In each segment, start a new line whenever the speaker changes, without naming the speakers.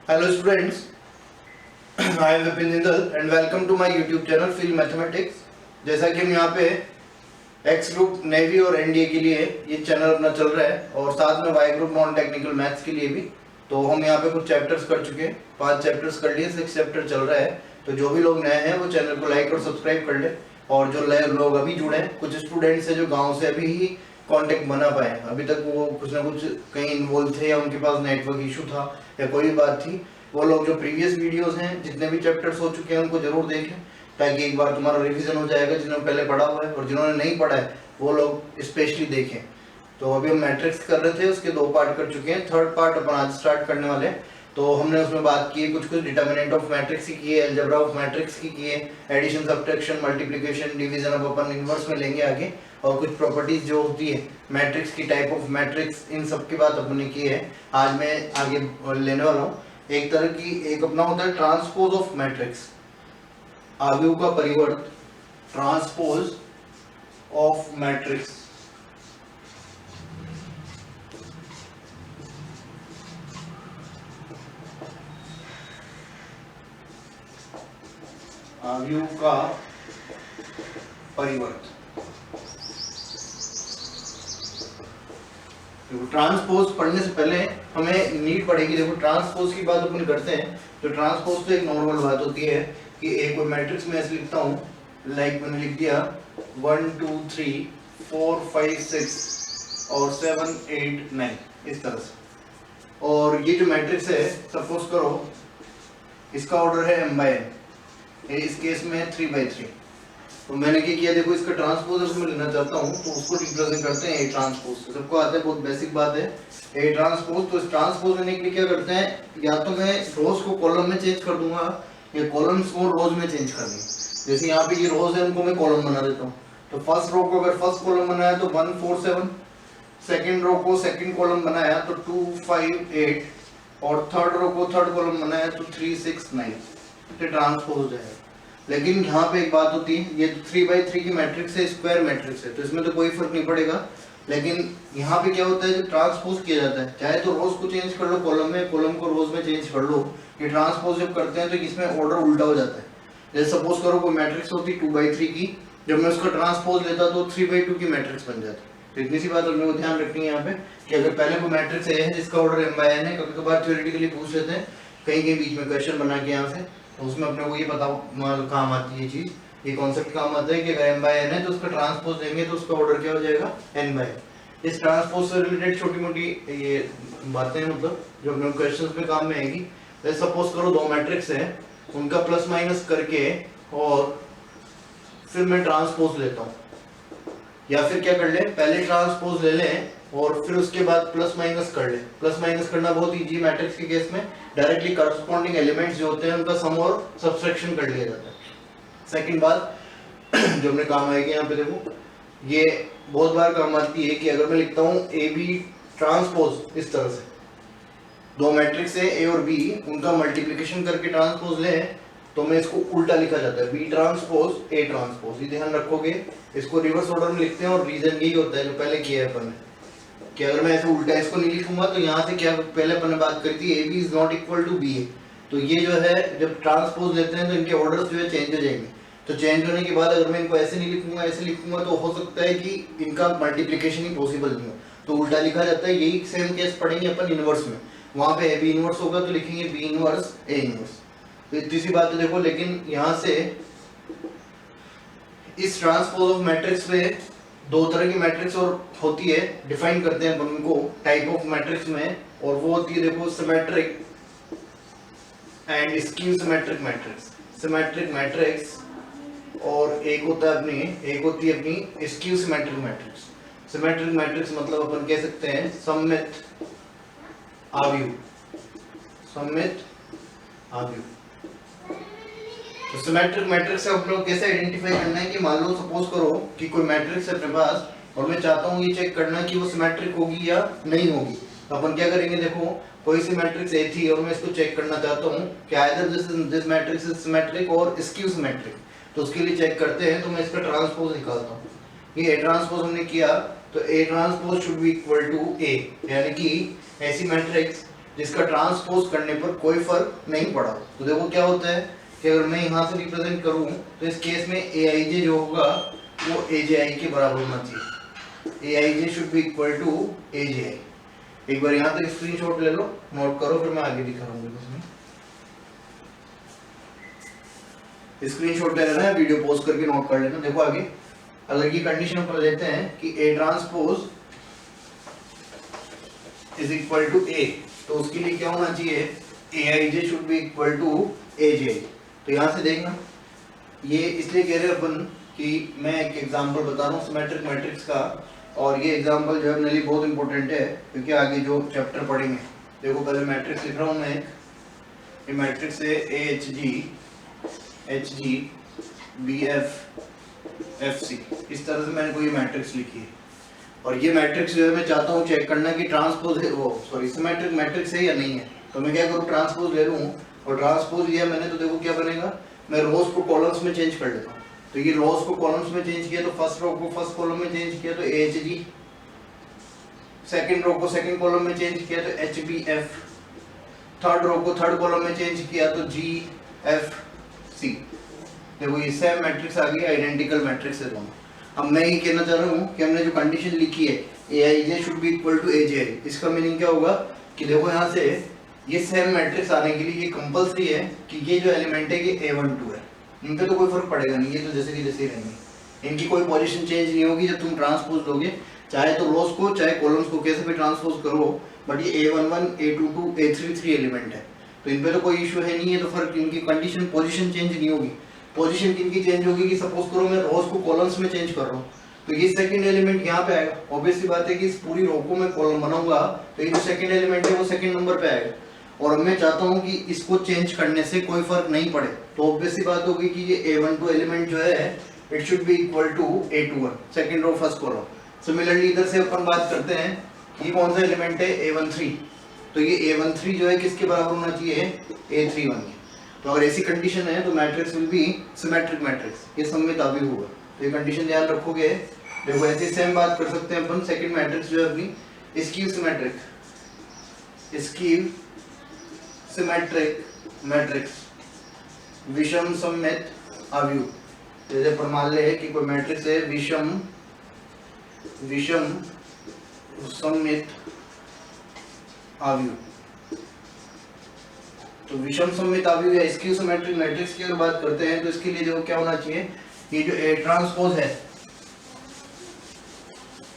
Hello students, I am Vipin Jindal and welcome to my YouTube channel Field Mathematics। जैसा कि हम यहाँ पे एक्स ग्रुप नेवी और एनडीए के लिए ये चैनल अपना चल रहा है और साथ में Y group non technical maths के लिए भी, तो हम यहाँ पे कुछ चैप्टर्स कर चुके हैं, 5 चैप्टर्स कर लिए, 6 चैप्टर चल रहा है। तो जो भी लोग नए हैं वो चैनल को लाइक और सब्सक्राइब कर ले, और जो नए लोग अभी जुड़े हैं, कुछ स्टूडेंट्स हैं जो गाँव से अभी ही कांटेक्ट बना पाए, अभी तक वो कुछ ना कुछ कहीं इन्वॉल्व थे या उनके पास नेटवर्क इशू था या कोई बात थी, वो लोग जो प्रीवियस वीडियोस हैं जितने भी चैप्टर्स हो चुके हैं उनको जरूर देखें, ताकि एक बार तुम्हारा रिवीजन हो जाएगा जिन्होंने पहले पढ़ा हुआ है, और जिन्होंने नहीं पढ़ा है वो लोग स्पेशली देखें। तो अभी हम मैट्रिक्स कर रहे थे, उसके 2 पार्ट कर चुके हैं, 3rd पार्ट अपन आज स्टार्ट करने वाले हैं। तो हमने उसमें बात की है, कुछ डिटर्मिनेंट ऑफ मैट्रिक्स की है, अलजेब्रा ऑफ मैट्रिक्स की है, एडिशन सब्ट्रैक्शन मल्टीप्लिकेशन डिवीजन अब अपन इनवर्स में लेंगे आगे, और कुछ प्रॉपर्टीज जो होती है मैट्रिक्स की, टाइप ऑफ मैट्रिक्स, इन सब की बात अपन ने की है। आज मैं आगे लेने वाला हूँ एक तरह की, एक अपना होता है ट्रांसपोज ऑफ मैट्रिक्स, आव्यूह का परिवर्त, ट्रांसपोज ऑफ मैट्रिक्स। आव्यूह का परिवर्त। देखो ट्रांसपोज पढ़ने से पहले हमें नीड पड़ेगी। देखो ट्रांसपोज की बात अपन करते हैं, तो ट्रांसपोज तो एक नॉर्मल बात होती है कि एक कोई मैट्रिक्स में ऐसे लिखता हूँ, लाइक मैंने लिख दिया 1 2 3 4 5 6 और 7 8 9 इस तरह से। और ये जो मैट्रिक्स है, सपोज करो इसका ऑर्डर है m/n, इस केस में 3/3। तो मैंने क्या किया, देखो इसका ट्रांसपोज मैं लेना चाहता हूँ, तो उसको रिप्रेजेंट करते हैं ए ट्रांसपोज। सबको आता है, बहुत बेसिक बात है ए ट्रांसपोज। तो इस ट्रांसपोज लेने के लिए क्या करते हैं, या तो मैं रोज को कॉलम में चेंज कर दूंगा या कॉलम्स को रोज में चेंज कर दूंगा। जैसे यहाँ पे ये रोज है, उनको मैं कॉलम बना देता हूँ। तो फर्स्ट रो को अगर फर्स्ट कॉलम बनाया तो 1 4 7, सेकेंड रो को सेकेंड कॉलम बनाया तो 2 5 8, और थर्ड रो को थर्ड कॉलम बनाया तो 3 6 9। ट्रांसपोज है। लेकिन यहाँ पे एक बात होती है, ये 3/3 की मैट्रिक्स है, स्क्वायर मैट्रिक्स है, तो इसमें तो कोई फर्क नहीं पड़ेगा। लेकिन यहाँ पे क्या होता है, जब ट्रांसपोज किया जाता है, चाहे तो रोज को चेंज कर लो कॉलम में, कॉलम को रोज में चेंज कर लो, ये ट्रांसपोज जब करते हैं तो इसमें ऑर्डर उल्टा हो जाता है। जैसे सपोज करो कोई मैट्रिक्स होती 2/3 की, जब मैं उसका ट्रांसपोज लेता तो 3/2 की मैट्रिक्स बन जाती। तो इतनी सी बात अपने को ध्यान रखनी है यहाँ पे, कि अगर पहले कोई मैट्रिक्स है जिसका ऑर्डर m/n है, कभी कभार थ्योरेटिकली पूछ लेते हैं कहीं के बीच में क्वेश्चन बना के यहाँ से, तो उसमें अपने को ये पता काम आती है, ये चीज, ये कॉन्सेप्ट काम आता है कि अगर m/n है तो उसका ट्रांसपोज देंगे तो उसका ऑर्डर क्या हो जाएगा, n/n। इस ट्रांसपोज से रिलेटेड छोटी मोटी ये बातें, मतलब जो अपने क्वेश्चंस में काम में आएगी। जैसे सपोज करो 2 मैट्रिक्स है, उनका प्लस माइनस करके और फिर मैं ट्रांसपोज लेता हूँ, या फिर क्या कर ले, पहले ट्रांसपोज ले लें और फिर उसके बाद प्लस माइनस कर ले। प्लस माइनस करना बहुत इजी, मैट्रिक्स के केस में डायरेक्टली करस्पॉन्डिंग एलिमेंट्स जो होते हैं उनका सम और सब्सट्रैक्शन कर लिया जाता है। सेकंड बात जो हमने काम आएगी यहाँ पे, देखो ये बहुत बार काम आती है कि अगर मैं लिखता हूँ ए बी ट्रांसपोज इस तरह से, 2 मैट्रिक्स है ए और बी, उनका मल्टीप्लिकेशन करके ट्रांसपोज ले, तो मैं इसको उल्टा लिखा जाता है, बी ट्रांसपोज ए ट्रांसपोज। ये ध्यान रखोगे, इसको रिवर्स ऑर्डर में लिखते हैं, और रीजन यही होता है जो पहले किया है अपन ने, कि अगर मैं ऐसे उल्टा इसको नहीं लिखूंगा तो यहाँ से क्या, पहले अपन ने बात करी थी A B is not equal to B A, तो ये जो है जब ट्रांसपोज लेते हैं तो इनके ऑर्डर्स जो है चेंज हो जाएंगे। तो चेंज होने के बाद अगर मैं इनको ऐसे नहीं लिखूंगा, ऐसे लिखूंगा, तो हो सकता है कि इनका मल्टीप्लिकेशन ही पॉसिबल नहीं हो, तो उल्टा लिखा जाता है। यही सेम केस पढ़ेंगे अपन इनवर्स में, वहां पे ए बी इनवर्स होगा तो लिखेंगे बी इनवर्स ए इनवर्स। तो इतनी सी बात है देखो। लेकिन यहाँ से इस ट्रांसपोज ऑफ मैट्रिक्स में 2 तरह की मैट्रिक्स और होती है, डिफाइन करते हैं उनको टाइप ऑफ मैट्रिक्स में, और वो होती है देखो symmetric and skew symmetric matrix. Symmetric matrix और एक होता है एक होती है अपनी skew symmetric matrix. Symmetric matrix मतलब अपन कह सकते हैं सममित आव्यूह, सममित आव्यूह। तो सिमेट्रिक मैट्रिक्स से हम लोग कैसे आइडेंटिफाई करना है, कि मान लो सपोज करो कि कोई मैट्रिक्स है अपने पास, और मैं चाहता हूँ ये चेक करना कि वो सिमेट्रिक होगी या नहीं होगी। तो अपन क्या करेंगे, देखो कोई सी मैट्रिक्स ए थी और मैं इसको चेक करना चाहता हूँ कि either this matrix is symmetric और स्क्यू सिमेट्रिक, तो उसके लिए चेक करते हैं। तो मैं इसका ट्रांसपोज निकालता हूँ, ये ए ट्रांसपोज हमने किया, तो A transpose should be equal to A, यानी कि ऐसी मैट्रिक्स जिसका ट्रांसपोज करने पर कोई फर्क नहीं पड़ा। तो देखो क्या होता है कि अगर मैं यहाँ से रिप्रेजेंट करूँ तो इस केस में ए आई जे जो होगा वो ए जे आई के बराबर होना चाहिए। A I J should be equal to A जे आई। एक बार यहाँ तक स्क्रीनशॉट ले लो, नोट करो, फिर मैं आगे दिखा रहा हूँ। स्क्रीनशॉट ले लेना है, वीडियो पॉज करके नोट कर लेना। देखो आगे अगर ये कंडीशन अपन लेते हैं कि A transpose is equal to A, तो उसके लिए क्या होना चाहिए, A I J should be equal to A J. तो यहाँ से देखना, ये इसलिए कह रहे हैं अपन कि मैं एक एग्जांपल बता रहा हूँ सिमेट्रिक मैट्रिक्स का, और ये एग्जांपल जनरली बहुत इंपॉर्टेंट है क्योंकि आगे जो चैप्टर पढ़ेंगे। देखो पहले मैट्रिक्स लिख रहा हूँ मैं, ये मैट्रिक्स है A H G B F C, इस तरह से मैंने कोई मैट्रिक्स लिखी है। और ये मैट्रिक्स जो है मैं चाहता हूँ चेक करना कि ट्रांसपोज है वो सिमेट्रिक मैट्रिक्स है या नहीं है। तो मैं क्या करूँ, ट्रांसपोज ले लूँ, और ट्रांसपोज लिया मैंने तो देखो क्या बनेगा, मैं रोज को कॉलम्स में चेंज कर लेता हूँ। तो ये रोज को कॉलम्स में चेंज किया तो फर्स्ट रो को फर्स्ट कॉलम में चेंज किया तो एच जी, सेकंड रो को सेकंड कॉलम में चेंज किया तो H B F, third row को थर्ड कॉलम में चेंज किया तो जी एफ सी। देखो ये सेम मैट्रिक्स आ गई, आइडेंटिकल मैट्रिक्स है दोनों। अब मैं ये कहना चाह रहा हूँ कि हमने जो कंडीशन लिखी है ए I J should be equal to A जे आई, इसका मीनिंग क्या होगा कि देखो यहाँ से ये सेम मैट्रिक्स आने के लिए ये कंपलसरी है कि ये जो एलिमेंट है ये A12 है। इन पे तो कोई फर्क पड़ेगा नहीं, ये तो जैसे की जैसे रहेंगे, इनकी कोई पोजीशन चेंज नहीं होगी जब तुम ट्रांसपोज लोगे, चाहे तो रोज को चाहे कॉलम्स को कैसे भी ट्रांसपोज करो, बट ये A11 A22 A33 एलिमेंट है, तो इन पे तो कोई इशू है नहीं है। तो फर्क इनकी कंडीशन पोजीशन चेंज नहीं होगी। पोजीशन किनकी चेंज होगी कि सपोज करो मैं रोज को कॉलम्स में चेंज कर रहा हूँ, तो ये सेकंड एलिमेंट यहाँ पे आएगा। ऑब्वियस सी बात है कि इस पूरी रो को मैं कॉलम बनाऊंगा तो ये जो सेकंड एलिमेंट है वो सेकंड नंबर पे आएगा, और मैं चाहता हूँ कि इसको चेंज करने से कोई फर्क नहीं पड़े। तो ऑब्वियस सी बात होगी कि ये A12 एलिमेंट जो है it should be equal to A21, second row first column. Similarly इधर से अपन बात करते हैं ये कौन सा एलिमेंट है A13, तो ये A13 जो है किसके बराबर होना चाहिए, A31 के। तो अगर ऐसी कंडीशन है तो matrix will be symmetric matrix, ये सममित आव्यूह होगा। तो ये कंडीशन ध्यान रखोगे। देखो ऐसे सेम बात कर सकते हैं अपन, सेकंड मैट्रिक्स जो है अपनी skew symmetric, skew symmetric matrix, विषम सममित आव्यूह। जैसे अपन मान ले कि कोई मैट्रिक्स है विषम सममित आव्यूह, तो विषम सममित आव्यूह या स्क्यू सिमेट्रिक मैट्रिक्स की अगर बात करते हैं तो इसके लिए जो क्या होना चाहिए, ये जो ए ट्रांसपोज है,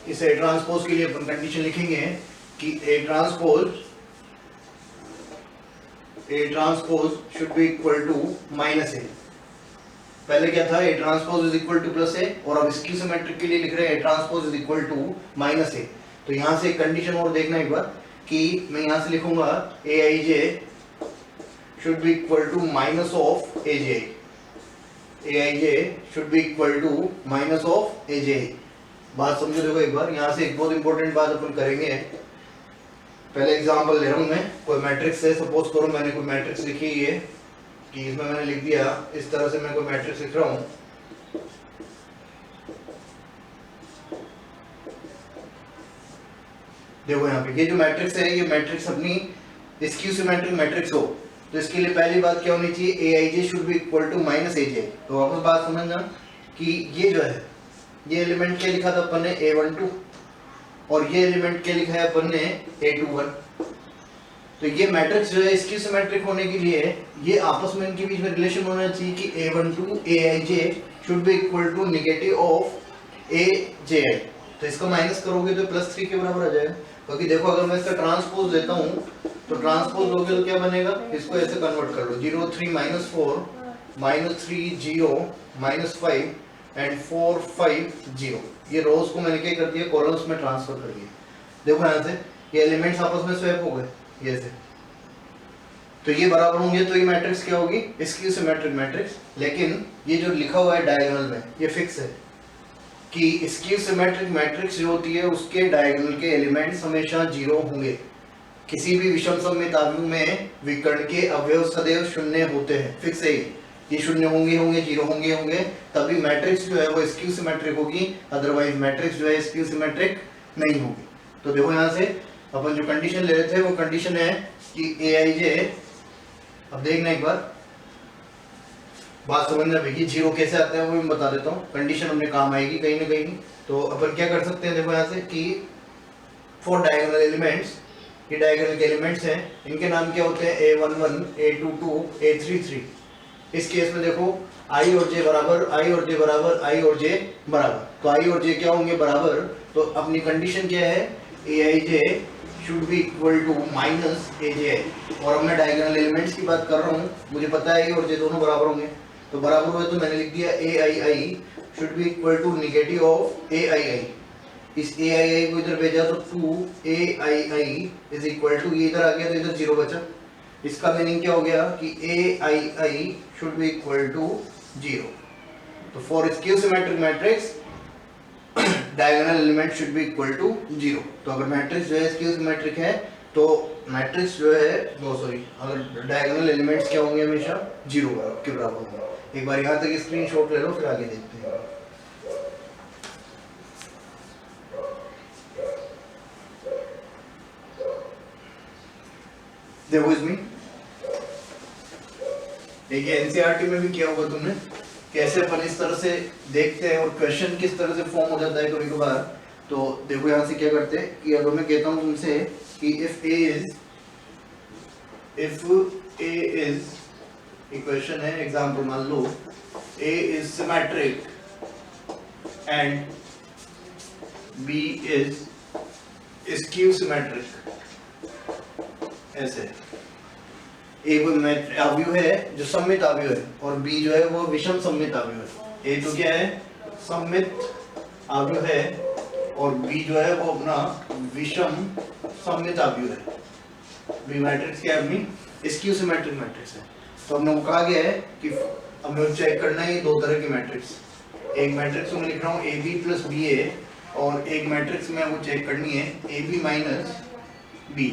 इस ए ट्रांसपोज के लिए अपन कंडीशन लिखेंगे कि A transpose should be equal to minus A. पहले क्या था, A transpose is equal to plus A, और अब स्क्यू सिमेट्रिक के लिए लिख रहे हैं A transpose is equal to minus A. तो यहाँ से कंडीशन और देखना एक बार कि मैं यहाँ से लिखूंगा ए I J should be equal to minus of AJ. AIJ should be equal to minus of AJ. बात समझो। देखो एक बार यहाँ से एक बहुत इंपॉर्टेंट बात अपन करेंगे। पहले एग्जांपल ले रहा हूँ मैं, कोई मैट्रिक्स है, सपोज करो मैंने कोई मैट्रिक्स लिखी है कि इसमें मैंने लिख दिया इस तरह से, मैं कोई मैट्रिक्स लिख रहा हूँ, देखो यहाँ पे ये जो मैट्रिक्स है ये मैट्रिक्स अपनी स्क्यू सिमेट्रिक मैट्रिक्स हो, तो इसके लिए पहली बात क्या होनी चाहिए, A I J should be equal to minus A J. तो वापस बात समझना कि ये जो है ये एलिमेंट क्या लिखा था अपन ने A12, और ये एलिमेंट क्या लिखा है अपन ने A21। तो ये मैट्रिक्स जो है इसकी सिमेट्रिक होने के लिए ये आपस में इनके बीच में रिलेशन होना चाहिए कि A12 AIJ should be equal to negative of AJI। तो इसको माइनस करोगे तो +3 के बराबर आ जाएगा, क्योंकि देखो अगर मैं इसका ट्रांसपोज लेता हूँ तो ट्रांसपोज लोगे तो क्या बनेगा, इसको ऐसे कन्वर्ट कर लो, 0 3 -4 -3 0 -5 एंड 4 5 0। ये रोज को मैंने क्या कर दिया, कॉलम्स में ट्रांसफर कर दिया। देखो यहाँ से ये एलिमेंट्स आपस में स्वैप हो गए ये से, तो ये बराबर होंगे तो ये मैट्रिक्स क्या होगी, स्क्यू सिमेट्रिक मैट्रिक्स। लेकिन ये जो लिखा हुआ है डायगोनल में ये फिक्स है कि स्क्यू सिमेट्रिक मैट्रिक्स जो होती है उसके डायगोनल के एलिमेंट्स हमेशा 0 होंगे। किसी भी विषम सममित आव्यूह में विकर्ण के अवयव सदैव शून्य होते हैं, फिक्स है ये शून्य होंगे 0 होंगे, तभी मैट्रिक्स जो है वो स्क्यू सिमेट्रिक होगी, अदरवाइज मैट्रिक्स जो है स्क्यू सिमेट्रिक नहीं होगी। तो देखो यहाँ से अपन जो कंडीशन ले रहे थे वो कंडीशन है कि ए आई जे, अब देखना एक बार बात समझना भैया, जीरो कैसे आता है वो मैं बता देता हूँ, कंडीशन अपने काम आएगी कहीं ना कहीं। तो अपन क्या कर सकते हैं, देखो यहाँ से कि फॉर डायगोनल एलिमेंट्स, ये डायगोनल के एलिमेंट्स हैं, इनके नाम क्या होते हैं, a11 a22 a33। इस केस में देखो i और j बराबर, i और j बराबर, i और j बराबर, तो i और j क्या होंगे बराबर, तो अपनी कंडीशन क्या है, aij should be equal to minus aj, और अब मैं डायगोनल एलिमेंट्स की बात कर रहा हूँ, मुझे पता है i और j दोनों बराबर होंगे, तो बराबर हुए तो मैंने लिख दिया aii should be equal to negative of aii। इस aii को इधर भेजा तो 2aii इज इक्वल टू, ये इधर आ गया तो इधर जीरो बचा। इसका मीनिंग क्या हो गया कि aii should be equal to 0। तो for skew symmetric matrix diagonal element should be equal to 0। तो अगर मैट्रिक्स जो है स्क्यू सिमेट्रिक है तो मैट्रिक्स जो है वो सॉरी अगर डायगोनल एलिमेंट्स क्या होंगे, हमेशा 0 के बराबर होंगे। एक बार यहाँ तक स्क्रीनशॉट ले लो, फिर आगे देखते हैं। देखो इसमें देखिए एनसीईआरटी में भी क्या होगा तुमने, कैसे अपन इस तरह से देखते हैं और क्वेश्चन किस तरह से फॉर्म हो जाता है कभी कभार। तो देखो यहाँ से क्या करते हैं कि अगर मैं कहता हूँ तुमसे कि इफ ए इज इक्वेशन है एग्जाम्पल मान लो, A is symmetric and B is skew symmetric, ऐसे एक अवयव है जो सममित अवयव है और बी जो है वो विषम सममित अवयव है। ए तो क्या है, सममित अवयव है और बी जो है वो अपना विषम सममित अवयव है। बी मैट्रिक्स क्या है अपनी स्क्यू सिमेट्रिक मैट्रिक्स है। तो हमने वो कहा गया है कि हमें चेक करना है दो तरह की मैट्रिक्स, एक मैट्रिक्स में लिख रहा हूँ A B plus B A, और एक मैट्रिक्स में वो चेक करनी है A B minus B.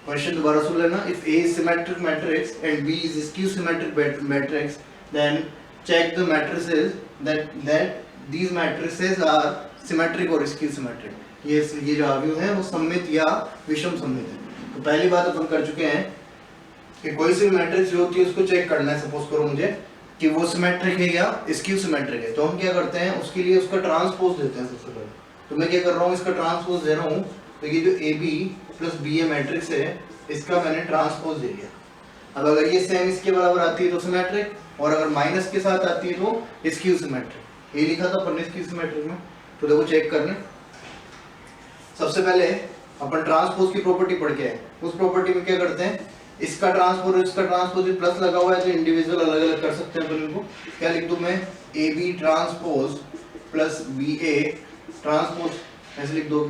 Question दोबारा सुन लेना, if A is symmetric matrix and B is skew symmetric matrix, then check the matrices that these matrices are symmetric or skew symmetric। ये जो अवयव है वो सममित या विषम सममित है। तो पहली बात अपन कर चुके हैं कि कोई सी मैट्रिक्स जो होती है उसको चेक करना है, सपोज करो मुझे कि वो सिमेट्रिक है या स्क्यू सिमेट्रिक है। तो हम क्या करते हैं, उसके लिए उसका ट्रांसपोज देते हैं सबसे पहले। तो मैं क्या कर रहा हूँ, इसका ट्रांसपोज दे रहा हूँ, तो ये जो A B plus B A matrix है इसका मैंने ट्रांसपोज दे दिया। अब अगर ये सेम इसके बराबर आती है तो सिमेट्रिक, और अगर माइनस के साथ आती है तो स्क्यू सिमेट्रिक। ये लिखा था अपन स्क्यू सिमेट्रिक में। तो देखो चेक करने, सबसे पहले अपन ट्रांसपोज की प्रॉपर्टी पढ़ के आए। उस प्रॉपर्टी में क्या करते हैं, इसका ट्रांसपोज इसका ट्रांसपोज प्लस लगा हुआ है तो इंडिविजुअल अलग अलग कर सकते हैं अपन इनको। क्या लिख दूं मैं, A B transpose plus B A transpose, ऐसे लिख दो।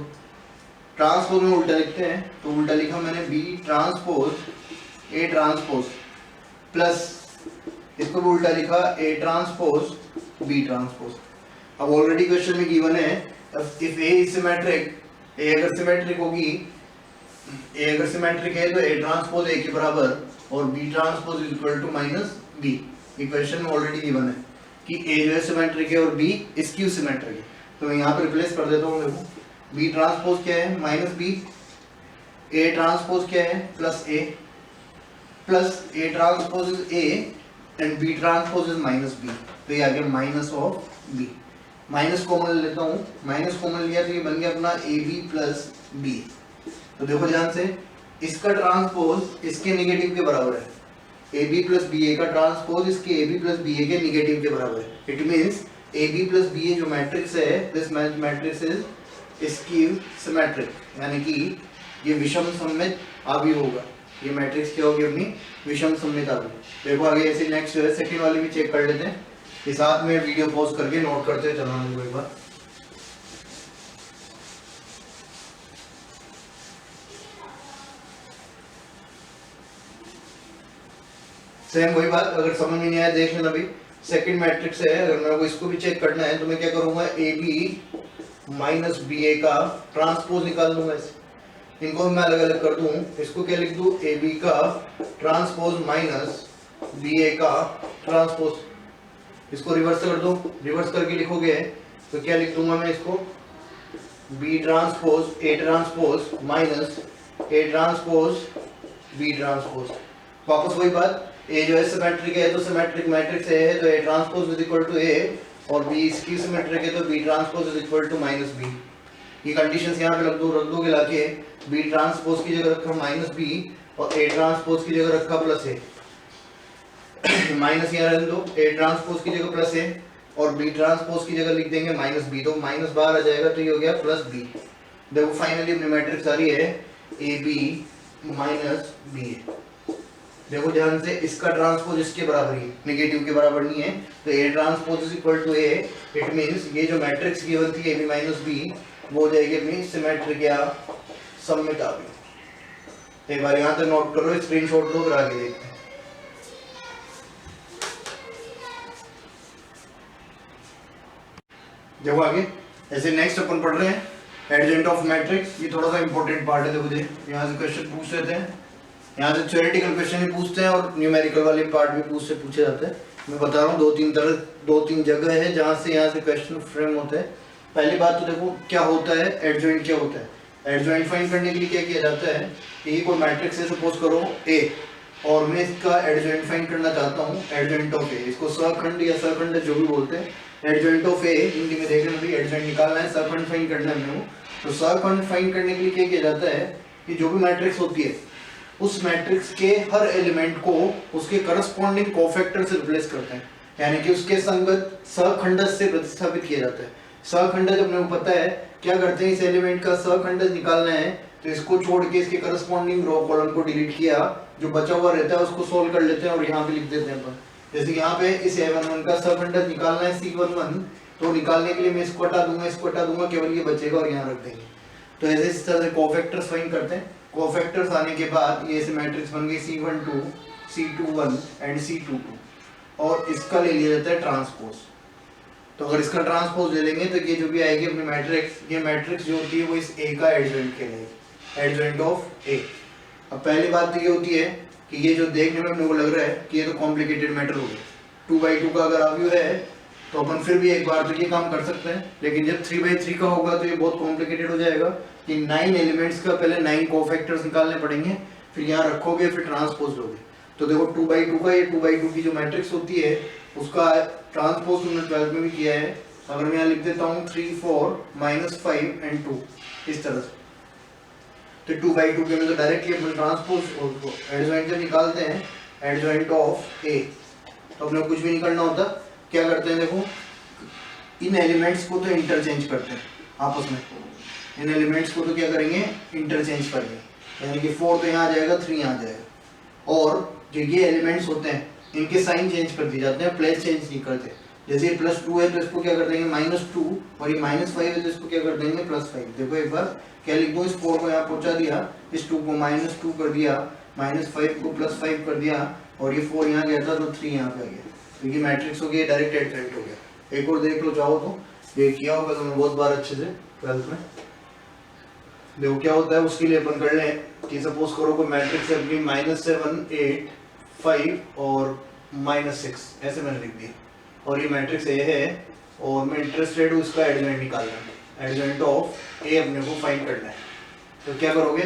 ट्रांसपोज में उल्टा लिखते हैं तो उल्टा लिखा मैंने B transpose A transpose plus इसको भी उल्टा लिखा ए ट्रांसपोज बी ट्रांसपोज। अब ऑलरेडी क्वेश्चन में गिवन है if A is symmetric, A अगर सिमेट्रिक होगी, ए अगर सिमेट्रिक है तो ए ट्रांसपोज ए के बराबर और B transpose is equal to minus B. ये क्वेश्चन में ऑलरेडी गिवन है कि ए जो है सिमेट्रिक है और बी स्क्यू सिमेट्रिक है। तो मैं यहाँ पर रिप्लेस कर देता हूँ। देखो बी ट्रांसपोज क्या है माइनस बी, ए ट्रांसपोज क्या है plus A, plus A transpose is A and B transpose is minus B. तो ये आ गया minus of B. Minus common लेता हूँ, माइनस कॉमन लिया तो ये बन गया अपना ए बी प्लस बी। तो देखो ध्यान से, इसका ट्रांसपोज इसके नेगेटिव के बराबर है। A B plus B A का ट्रांसपोज इसके A B plus B A के नेगेटिव के बराबर है। It means A B plus B A जो मैट्रिक्स है, this matrix is skew symmetric, यानी कि ये विषम सममित अवयव होगा। ये मैट्रिक्स क्या होगी अपनी विषम सममित अवयव। देखो आगे ऐसे नेक्स्ट जो है सेकंड वाली भी चेक कर लेते हैं। इस साथ में वीडियो पॉज करके नोट करते चलना देखो एक बार। सेम वही बात, अगर समझ में नहीं आया देख लेना भाई। सेकंड मैट्रिक्स है, अगर मेरे को इसको भी चेक करना है तो मैं क्या करूंगा, ए बी माइनस बी ए का ट्रांसपोज निकाल लूंगा। इनको मैं अलग अलग कर दूं, इसको क्या लिख दूं, ए बी का ट्रांसपोज माइनस बी ए का ट्रांसपोज। इसको रिवर्स कर दो, रिवर्स करके लिखोगे तो क्या लिख दूंगा मैं इसको, B transpose A transpose minus A transpose B transpose. वापस वही बात, ए जो है सिमेट्रिक है तो सिमेट्रिक मैट्रिक्स ए है तो A transpose is equal to A, और बी इसकी सिमेट्रिक है तो B transpose is equal to minus B. ये कंडीशंस यहाँ पे रख दोगे लाके, बी ट्रांसपोज की जगह रखा माइनस बी और ए ट्रांसपोज की जगह रखा प्लस ए। माइनस यहाँ रख दो, ए ट्रांसपोज की जगह प्लस ए और बी ट्रांसपोज की जगह लिख देंगे माइनस बी, तो माइनस बाहर आ जाएगा तो ये हो गया प्लस बी। देखो फाइनली अपनी मैट्रिक्स आ रही है ए बी माइनस बी। देखो ध्यान से, इसका ट्रांसपोज इसके बराबर ही, नेगेटिव के बराबर नहीं है, तो A transpose is equal to A. It means ये जो मैट्रिक्स गिवन थी ए बी माइनस बी वो हो जाएगी अपनी सिमेट्रिक या सममित आ गई। एक बार यहाँ तक नोट कर लो, स्क्रीनशॉट लो, फिर आगे देखते हैं। देखो आगे ऐसे नेक्स्ट अपन पढ़ रहे हैं एडजेंट ऑफ मैट्रिक्स। ये थोड़ा सा इंपॉर्टेंट पार्ट है। देखो यहाँ से क्वेश्चन पूछ लेते हैं, यहाँ से थ्योरेटिकल क्वेश्चन भी पूछते हैं और न्यूमेरिकल वाले पार्ट भी पूछे जाते हैं। मैं बता रहा हूँ दो तीन जगह है जहाँ से यहाँ से क्वेश्चन फ्रेम होते हैं। पहली बात तो देखो क्या होता है एडजॉइंट, क्या होता है एडजॉइंट फाइंड करने के लिए क्या किया जाता है कि कोई मैट्रिक्स है सपोज करो ए, और मैं इसका एडजॉइंट फाइंड करना चाहता हूँ, एडजॉइंट ऑफ ए, इसको सहखंड या सहखंड जो भी बोलते हैं, एडजॉइंट ऑफ ए हिंदी में देख लेना भाई, एडजॉइंट निकालना है, सहखंड फाइंड करना है मेरे को। तो सहखंड फाइंड करने के लिए क्या किया जाता है कि जो भी मैट्रिक्स होती है उस मैट्रिक्स के हर एलिमेंट को उसके करस्पॉन्डिंग कोफैक्टर से रिप्लेस करते हैं, यानी कि उसके संगत सहखंडज से प्रतिस्थापित किया जाता है। सहखंडज अपने को पता है क्या करते हैं, इस एलिमेंट का सहखंडज निकालना है तो इसको छोड़ के इसके करस्पॉन्डिंग रो कॉलम को डिलीट किया, जो बचा हुआ रहता है उसको सोल्व कर लेते हैं और यहाँ पे लिख देते हैं अपन। जैसे कि यहाँ पे इस A11 का सहखंडज निकालना है C11, तो निकालने के लिए मैं इसको हटा दूंगा, केवल ये बचेगा और यहाँ रख देंगे। तो ऐसे इस तरह से कोफैक्टर्स फाइंड करते हैं। कोफैक्टर्स आने के बाद ये ऐसे मैट्रिक्स बन गई C12, C21 एंड C22, और इसका ले लिया जाता है ट्रांसपोज। तो अगर इसका ट्रांसपोज ले लेंगे तो ये जो भी आएगी अपनी मैट्रिक्स, ये मैट्रिक्स जो होती है वो इस ए का एडजॉइंट कहलाएगी, एडजॉइंट ऑफ ए। अब पहली बात तो ये होती है कि ये जो देखने में अपने को लग रहा है कि ये तो कॉम्प्लिकेटेड मैटर हो गया, 2/2 का अगर आव्यूह है तो अपन फिर भी एक बार तो ये काम कर सकते हैं, लेकिन जब 3/3 का होगा तो ये बहुत कॉम्प्लिकेटेड हो जाएगा कि 9 एलिमेंट्स का पहले 9 कोफैक्टर्स निकालने पड़ेंगे, फिर यहाँ रखोगे, फिर ट्रांसपोज लोगे। तो देखो 2/2 का, ये 2/2 की जो मैट्रिक्स होती है उसका ट्रांसपोज तुमने 12 में भी किया है। अगर मैं यहाँ लिख देता हूँ 3 4 -5 एंड 2 इस तरह से, तो 2/2 के में तो डायरेक्टली अपन ट्रांसपोज एडजॉइंट से निकालते हैं, एडजॉइंट ऑफ ए। तो अपने कुछ भी नहीं करना होता, क्या करते हैं देखो, इन एलिमेंट्स को तो इंटरचेंज करते हैं आपस में, इन एलिमेंट्स को तो क्या करेंगे इंटरचेंज करेंगे, यानी कि 4 तो यहाँ आ जाएगा, 3 यहाँ आ जाएगा, और जो ये एलिमेंट्स होते हैं इनके साइन चेंज कर दिए जाते हैं, प्लेस चेंज नहीं करते। जैसे ये +2 है तो इसको क्या कर देंगे -2, और ये -5 है तो इसको क्या कर देंगे +5। देखो एक बार क्या लिख दूँ, इस 4 को यहाँ पहुँचा दिया, इस 2 को -2 कर दिया, -5 को +5 कर दिया, और ये 4 यहाँ गया था तो 3 यहाँ पे आ गया, तो ये मैट्रिक्स हो गया, डायरेक्ट एडजॉइंट हो गया। एक और देख लो चाहो तो, ये किया होगा तुमने बहुत बार अच्छे से 12th में। देखो क्या होता है उसके लिए अपन कर लें कि सपोज करो कोई मैट्रिक्स है अपनी -7 8 5 और -6, ऐसे मैंने लिख दिया, और ये मैट्रिक्स ए है और मैं इंटरेस्टेड हूँ इसका एडजॉइंट निकालना है, एडजॉइंट ऑफ ए अपने को फाइंड करना है। तो क्या करोगे,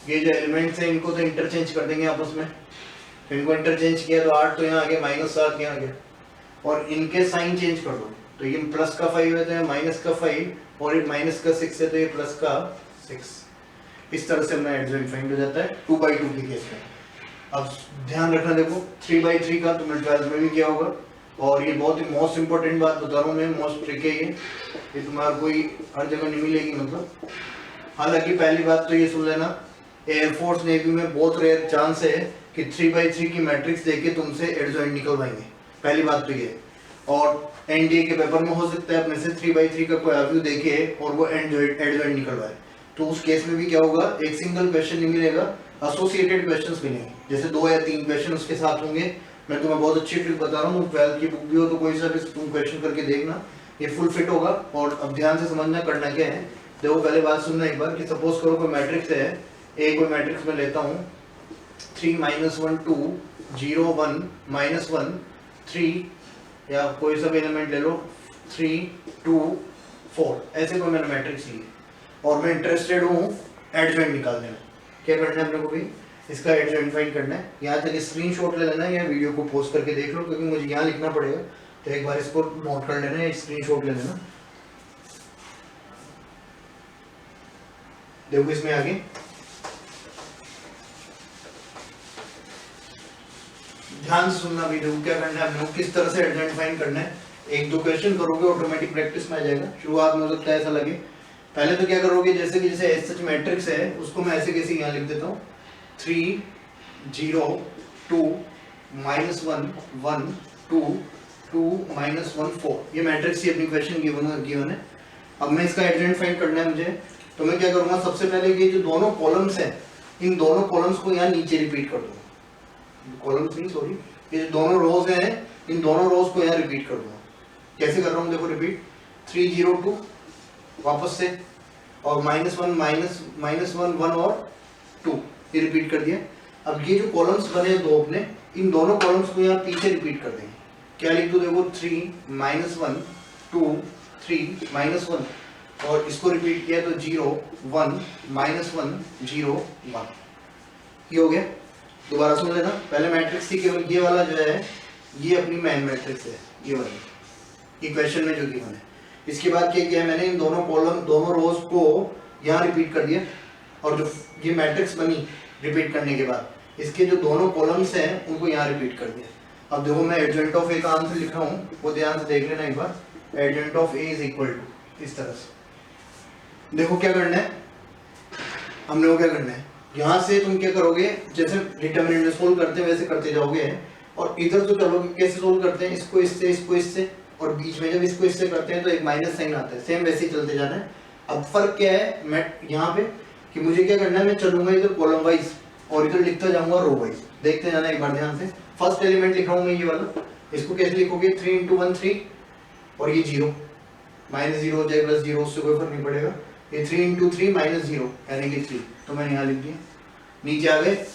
ये जो एलिमेंट्स हैं इनको तो इंटरचेंज कर देंगे आपस में, इनको इंटरचेंज किया तो 8 तो यहाँ आ गया, -7 यहाँ आ गया, और इनके साइन चेंज कर दो, तो ये प्लस का 5 है तो ये माइनस का 5, और ये माइनस का 6 है तो ये प्लस का 6। इस तरह से अपना एडजॉइंट फाइंड हो जाता है 2/2 के केस में। अब ध्यान रखना, देखो 3/3 का तुमने 12th में भी किया होगा, और ये बहुत ही मोस्ट इंपॉर्टेंट बात बता रहा हूँ मैं, मोस्ट ट्रिक है ये तुम्हारा कोई हर जगह नहीं मिलेगी मतलब। हालांकि पहली बात तो ये सुन लेना, एयरफोर्स नेवी में बहुत रेयर चांस है कि 3/3 की मैट्रिक्स देके तुमसे एडजॉइंट निकलवाएंगे, पहली बात तो ये। और एनडीए के पेपर में हो सकता है अपने से 3/3 का कोई आव्यूह देखे और वो एडजॉइंट निकलवाए, तो उस केस में भी क्या होगा, एक सिंगल क्वेश्चन नहीं मिलेगा, एसोसिएटेड क्वेश्चंस मिलेंगे, जैसे 2 या 3 क्वेश्चन उसके साथ होंगे। मैं तुम्हें बहुत अच्छी ट्रिक बता रहा हूँ, 12th की बुक भी हो तो कोई सा भी तुम क्वेश्चन करके देखना, ये फुल फिट होगा। और अब ध्यान से समझना करना क्या है, देखो पहले बात सुनना एक बार कि सपोज करो कोई मैट्रिक्स है, एक कोई मैट्रिक्स में लेता हूँ 3 -1 2 0 1 -1 3, या कोई सा भी एलिमेंट ले लो 3 2 4, ऐसे कोई मैंने मैट्रिक्स ली, और मैं इंटरेस्टेड हूँ एडजॉइंट निकालने में क्या करना है अपने को भी, इसका एडजॉइंट फाइंड करना है। यहाँ तक स्क्रीनशॉट ले लेना है या वीडियो को पॉज करके देख लो, क्योंकि मुझे यहाँ लिखना पड़ेगा, तो एक बार इसको नोट कर लेना है, स्क्रीनशॉट ले लेना। देखो इसमें आगे ध्यान से सुनना भी, देखो क्या करना है आपने, किस तरह से एडजॉइंट फाइंड करना है। एक दो क्वेश्चन करोगे ऑटोमेटिक प्रैक्टिस में आ जाएगा। शुरुआत में हो सकता है ऐसा लगे, पहले तो क्या करोगे, जैसे कि जैसे एस सच मैट्रिक्स है उसको मैं ऐसे कैसे यहाँ लिख देता हूँ 3 0 2 -1 1 2 2 -1 4, ये मैट्रिक्स ही अपनी क्वेश्चन गिवन है। अब मैं इसका एडजॉइंट फाइंड करना है मुझे, तो मैं क्या करूँगा, सबसे पहले ये जो दोनों कॉलम्स हैं इन दोनों कॉलम्स को यहाँ नीचे रिपीट कर दूंगा, कॉलम्स नहीं सॉरी, ये जो दोनों रोज हैं इन दोनों रोज को यहाँ रिपीट कर दूंगा। कैसे कर रहा हूँ देखो, रिपीट 3 0 2 वापस से, और -1 1 और 2 ये रिपीट कर दिया। अब ये जो कॉलम्स बने हैं दो अपने, इन दोनों कॉलम्स को यहाँ पीछे रिपीट कर देंगे। क्या लिख दो देखो 3 -1 2 3 -1, और इसको रिपीट किया तो 0 1 -1 0 1, ये हो गया। दोबारा सुन लेना, पहले मैट्रिक्स थी केवल ये वाला जो है ये अपनी मेन मैट्रिक्स है, ये वाली ये क्वेश्चन में जो गिवन है। इसके बाद क्या किया मैंने, इन दोनों कॉलम दोनों रोज को यहाँ रिपीट कर दिया, और जो ये मैट्रिक्स बनी रिपीट करने के बाद इसके जो दोनों कॉलम्स हैं उनको यहाँ रिपीट कर दिया। अब देखो मैं एडजॉइंट ऑफ ए का आंसर लिख रहा हूँ, वो ध्यान से देख लेना एक बार। Adjoint of A is equal to, इस तरह से देखो क्या करना है हमने, वो क्या करना है यहाँ से तुम क्या करोगे, जैसे डिटरमिनेंट में सोल्व करते हैं वैसे करते जाओगे, और इधर तो चलोगे कैसे सोल्व करते हैं, इसको इससे, और बीच में जब इसको इससे करते हैं तो एक माइनस साइन आता है, सेम वैसे ही चलते जाना है। अब फर्क क्या है मैं यहाँ पे कि मुझे क्या करना है, मैं चलूंगा इधर कॉलम वाइज और इधर लिखता जाऊंगा रो वाइज, देखते जाना एक बार ध्यान से। फर्स्ट एलिमेंट लिख रहा हूँ मैं ये वाला, इसको कैसे लिखोगे 3 × 1 3, और ये 0 -0 हो जाए +0, उससे कोई फर्क नहीं पड़ेगा। ये 3 × 3 -0 यानी कि 3, तो मैंने यहाँ लिख दिया। नीचे आ गए,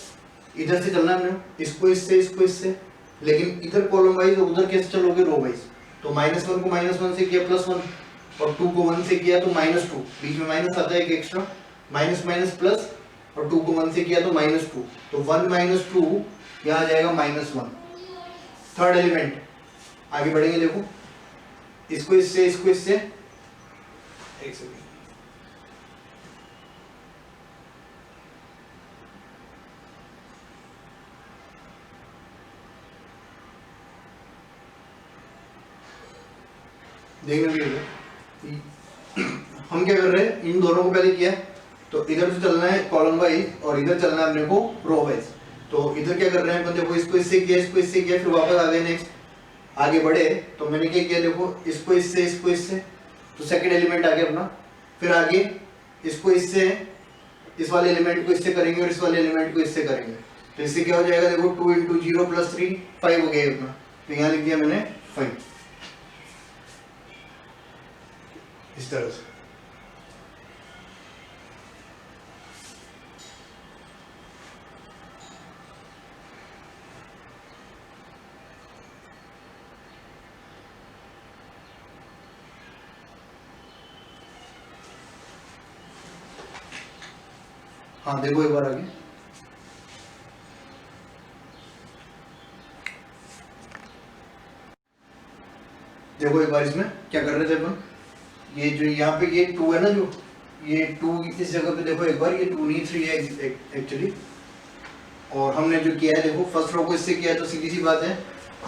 इधर से चलना है इसको इससे, लेकिन इधर कॉलम वाइज और उधर कैसे चलोगे रो वाइज। तो -1 को -1 से किया +1, और 2 को 1 से किया तो -2, बीच में माइनस आता है एक एक्स्ट्रा, माइनस प्लस, और 2 को 1 से किया तो -2, तो 1 - 2 यहाँ आ जाएगा -1। थर्ड एलिमेंट आगे बढ़ेंगे, देखो इसको इससे एक सेकंड, देखने भी हम क्या कर रहे हैं, इन दोनों को पहले किया तो इधर से चलना है कॉलम वाइज और इधर चलना है अपने को रो वाइज। तो इधर क्या कर रहे हैं, देखो इसको इससे किया, फिर वापस आ गए नेक्स्ट, आगे बढ़े तो मैंने क्या किया, देखो इसको इससे, तो सेकंड एलिमेंट आ गया अपना। फिर आगे इसको इससे, इस वाले एलिमेंट को इससे करेंगे और इस वाले एलिमेंट को इससे करेंगे, तो इससे क्या हो जाएगा, देखो 2 × 0 + 3 5 हो गया अपना, तो यहाँ लिख दिया मैंने 5, इस तरह से। हाँ देखो एक बार आगे, देखो एक बार इसमें क्या कर रहे थे अपन, ये जो यहाँ पे ये 2 है ना, जो ये 2 इस जगह पे देखो एक बार, ये 2 नहीं 3 है एक्चुअली, और हमने जो किया है देखो फर्स्ट रो को इससे किया तो सीधी सी बात है,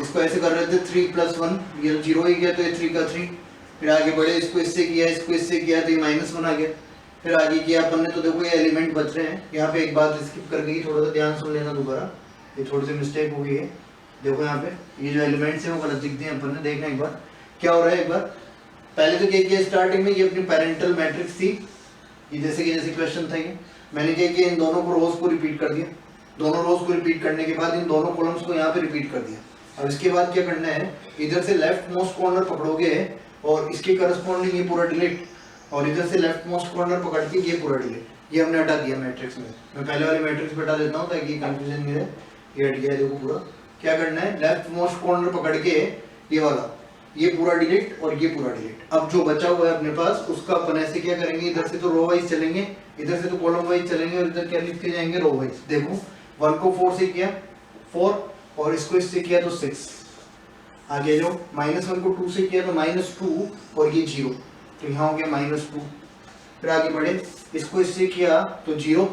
इसको ऐसे कर रहे थे 3 + 1, ये 0 ही गया तो ये 3 का 3, फिर आगे बढ़े इसको इससे किया तो ये -1 आ गया, फिर आगे किया अपन ने, तो देखो ये एलिमेंट बच रहे हैं। यहाँ पे एक बात स्किप कर गई, थोड़ा सा ध्यान सुन लेना दोबारा, ये थोड़ी सी मिस्टेक हो गई है। देखो यहाँ पे ये जो एलिमेंट्स हैं वो गलत दिखते हैं अपन ने, देखना एक बार क्या हो रहा है। एक बार पहले तो क्या किया, स्टार्टिंग में ये अपनी पेरेंटल मैट्रिक्स थी, ये जैसे क्वेश्चन था, ये मैंने क्या किया, इन दोनों को रोज को रिपीट कर दिया, दोनों रोज को रिपीट करने के बाद इन दोनों कॉलम्स को यहाँ पे रिपीट कर दिया। अब इसके बाद क्या करना है, इधर से लेफ्ट मोस्ट कॉर्नर पकड़ोगे और इसके करस्पॉन्डिंग ये पूरा डिलीट, और इधर से लेफ्ट मोस्ट कॉर्नर पकड़ के ये पूरा डिलीट, ये हमने हटा दिया मैट्रिक्स में। मैं पहले वाली मैट्रिक्स पे हटा देता हूँ ताकि कंफ्यूजन नहीं रहे, ये हट गया देखो पूरा। क्या करना है, लेफ्ट मोस्ट कॉर्नर पकड़ के ये वाला ये पूरा डिलीट और ये पूरा डिलीट। अब जो बचा हुआ है अपने पास उसका अपन ऐसे क्या करेंगे, इधर से तो रो वाइज चलेंगे, इधर से तो कॉलम वाइज चलेंगे और इधर क्या लिखते जाएंगे, रो वाइज। देखो 1 को 4 से किया 4 और इसको इससे किया तो 6। आगे जो -1 को 2 से किया तो -2 और ये 0, तो यहाँ हो गया -2। फिर आगे बढ़े, इसको इससे किया तो 0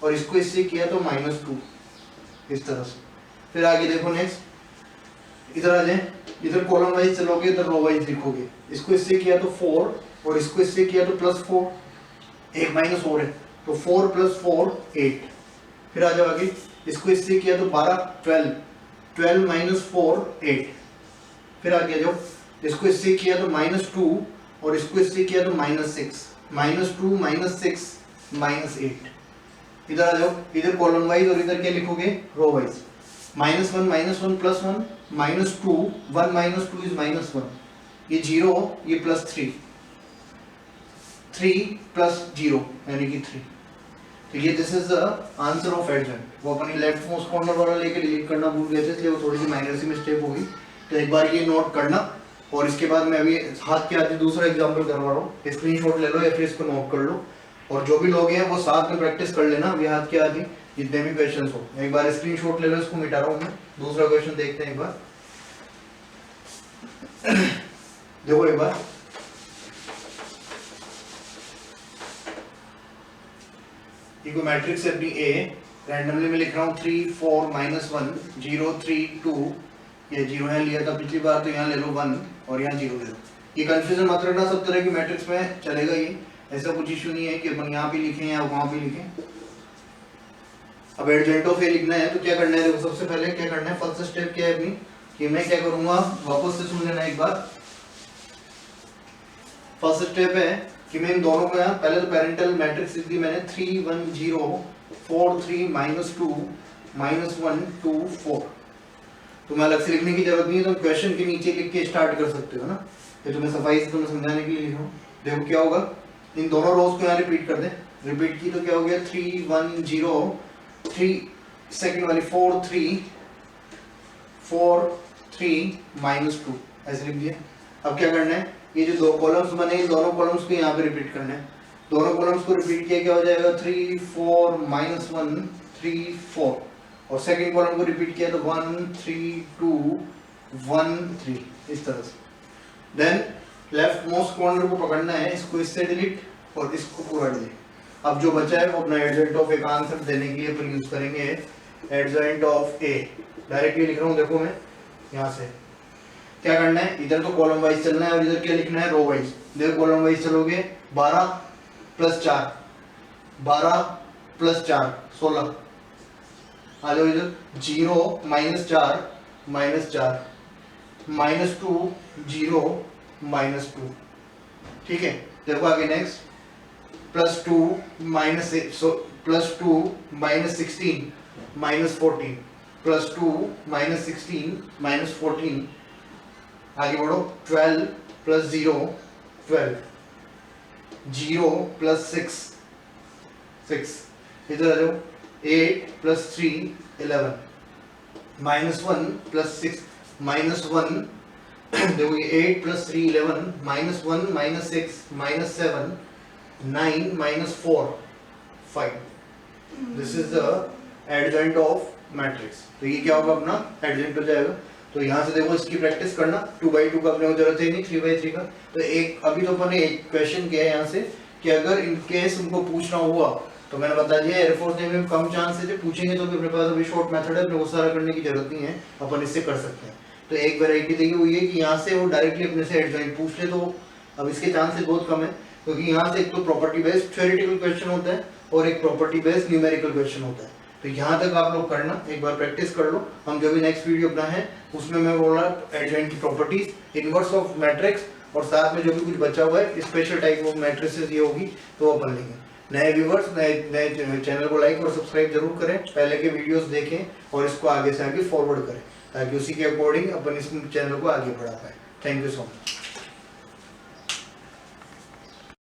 और इसको इससे किया तो -2, इस तरह से। फिर आगे देखो नेक्स्ट, इधर आ जाए, इधर कॉलम वाइज चलोगे, इधर रो वाइज लिखोगे। इसको इससे किया तो 4 और इसको इससे किया तो +4, एक माइनस और है तो 4 + 4 8। फिर आ जाओ आगे, इसको इससे किया तो 12 12, 12 - 4 8। फिर आगे जाओ, इसको इससे किया तो -2 और इसको इससे किया तो -6, -2 -6 -8। इधर आ जाओ, इधर कॉलम वाइज और इधर क्या लिखोगे, रो वाइज। -1 -1 +1 -2 1 - 2 इज -1, ये 0 ये +3, 3 + 0 यानी कि 3। तो ये this is the answer of adjacent. वो अपनी लेफ्ट मोस्ट कॉर्नर वाला लेके डिलीट करना भूल गए थे, इसलिए वो थोड़ी सी माइनर सी मिस्टेक होगी। तो एक बार ये नोट करना, और इसके बाद मैं अभी हाथ के आगे दूसरा एग्जांपल करवा रहा हूँ, स्क्रीनशॉट ले लो या फिर इसको नोट कर लो, और जो भी लोग हैं वो साथ में प्रैक्टिस कर लेना अभी हाथ के आगे जितने भी क्वेश्चंस हो। एक बार स्क्रीनशॉट ले लो, इसको मिटा रहा हूँ मैं, दूसरा क्वेश्चन देखते हैं एक बार। देखो एक बार, ये मैट्रिक्स है अपनी A, रैंडमली मैं लिख रहा हूँ 3 4 -1 0 3 2, ये 0 यहाँ लिया था पिछली बार, तो यहाँ ले लो 1 और यहाँ 0 ले लो। ये कंफ्यूजन मत रखना, सब तरह की मैट्रिक्स में चलेगा ये, ऐसा कुछ इशू नहीं है कि अपन यहाँ पे लिखें या वहाँ पे लिखें। अब एडजेंट ऑफ ए लिखना है तो क्या करना है, देखो सबसे पहले क्या करना है, फर्स्ट स्टेप क्या है अपनी, कि मैं क्या करूँगा, वापस से सुन लेना एक बार। फर्स्ट स्टेप है कि मैं इन दोनों को यहाँ पहले तो पेरेंटल मैट्रिक्स लिख दी मैंने, 3 1 0 4 3 -2 -1 2 4। तो मैं अलग से लिखने की जरूरत नहीं है, तो क्वेश्चन के नीचे लिख के स्टार्ट कर सकते हो ना, ये तुम्हें सफाई से तुम्हें समझाने के लिए लिख रहा हूँ। देखो क्या होगा, इन दोनों रोज को यहाँ रिपीट कर दें, रिपीट की तो क्या हो गया, 3 1 0 3 सेकंड वाली 4 3 4 3 -2 ऐसे लिख दिया। अब क्या करना है, ये जो दो कॉलम्स बने इन दोनों कॉलम्स को यहाँ पे रिपीट करना है। दोनों कॉलम्स को रिपीट किया क्या हो जाएगा, 3 4 -1 3 4, और सेकंड कॉलम को रिपीट किया तो 1 3 2 1 3, इस तरह से। देन लेफ्ट मोस्ट कॉर्नर को पकड़ना है, इसको इससे डिलीट और इसको पूरा डिलीट। अब जो बचा है वो अपना एडजेंट ऑफ ए का आंसर देने के लिए अपन यूज करेंगे एडजेंट ऑफ ए। डायरेक्टली लिख रहा हूँ, देखो मैं यहाँ से क्या करना है, इधर तो कॉलम वाइज चलना है और इधर क्या लिखना है, रो वाइज। देखो कॉलम वाइज चलोगे, 12 + 4 12 + 4 16। आ जाओ इधर, 0 -4 -4 -2 0 -2, ठीक है। देखो आगे नेक्स्ट, +2 -16 -14 +2 -16 -14। आगे बढ़ो, 12 + 0 12 0 + 6 6। इधर आ जाओ, 8 + 3 11 -1 + 6 -1। देखो ये 8 + 3 11 -1 -6 -7 9 -4 5। This is the एडजेंट of matrix. तो ये क्या होगा, अपना एडजेंट हो जाएगा। तो यहाँ से देखो इसकी प्रैक्टिस करना, 2x2 का अपने को जरूरत है नहीं, 3x3 का। तो एक अभी तो अपन ने एक क्वेश्चन किया है यहाँ से कि अगर इन केस उनको पूछना हुआ तो मैंने बता दिया एयरफोर्स नेवी में कम चांस है, पूछेंगे तो भी अपने पास अभी शॉर्ट मेथड है, अपने को सारा करने की जरूरत नहीं है, अपन इससे कर सकते हैं। तो एक वैरायटी देखिए वो ये कि यहाँ से वो डायरेक्टली अपने से एडजेंट पूछ ले, तो अब इसके चांसेस बहुत कम है, क्योंकि यहाँ से एक तो प्रॉपर्टी बेस्ड थ्योरेटिकल क्वेश्चन होता है और एक प्रॉपर्टी बेस्ड न्यूमेरिकल क्वेश्चन होता है। तो यहाँ तक आप लोग करना, एक बार प्रैक्टिस कर लो। हम जो भी नेक्स्ट वीडियो अपना है उसमें मैं बोल रहा एडजेंट की प्रॉपर्टीज, इनवर्स ऑफ मैट्रिक्स, और साथ में जो भी कुछ बचा हुआ है स्पेशल टाइप ऑफ मैट्रिसेस ये होगी तो अपन लेंगे। नए व्यूवर्स नए चैनल को लाइक और सब्सक्राइब जरूर करें, पहले के वीडियोस देखें और इसको आगे से आगे फॉरवर्ड करें, ताकि उसी के अकॉर्डिंग अपन इस चैनल को आगे बढ़ा पाए। Thank you so much.